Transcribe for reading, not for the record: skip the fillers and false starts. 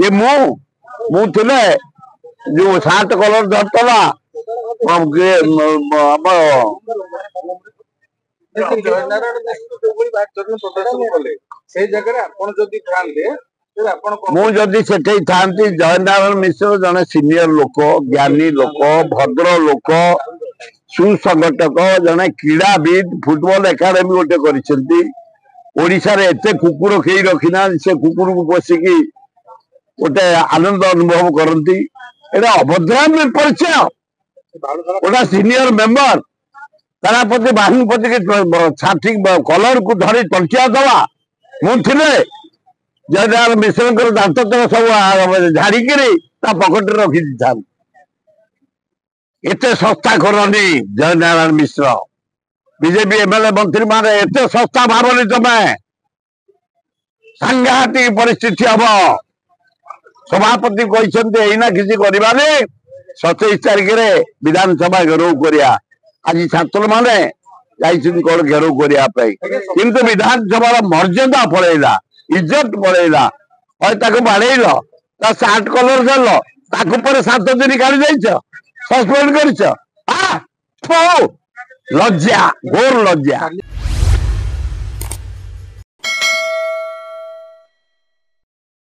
ये मु थे जो सार्ट कलर धरतला मुझे सेठे था जयनारायण मिश्र जड़े सीनियर लोक ज्ञानी लोक भद्र लोक सुसंगठक जड़े क्रीड़ाविद फुटबॉल एकाडेमी गोटे कर एत कुकुर कई रखिना से कुकुर को बसिकी गोटे आनंद अनुभव करती अभद्राम परिचय गोटा सीनियर मेंबर तारापति बाहुपति की छाती कलर को धरी टंकिया दवा मुझे जयनारायण मिश्र दांत तक सब झाड़िकी पकेट रखी था एत सस्ता करनी जयनारायण मिश्र बीजेपी एमएलए मंत्री माने एत सस्ता भावनी तुम्हें सांघातिक परिस्थिति हम सभापति कहना किसी करवानी 27 तारिख में विधानसभा घेराव करिया आज छात्र माने कौन घेराव करने किंतु विधानसभा मर्यादा पड़ेगा इज्जत पड़ेगा और बाड़ेल सार्ट कलर देल 7 दिन काढ़ी सस्पेंड कर लज्जा घोर लज्जा।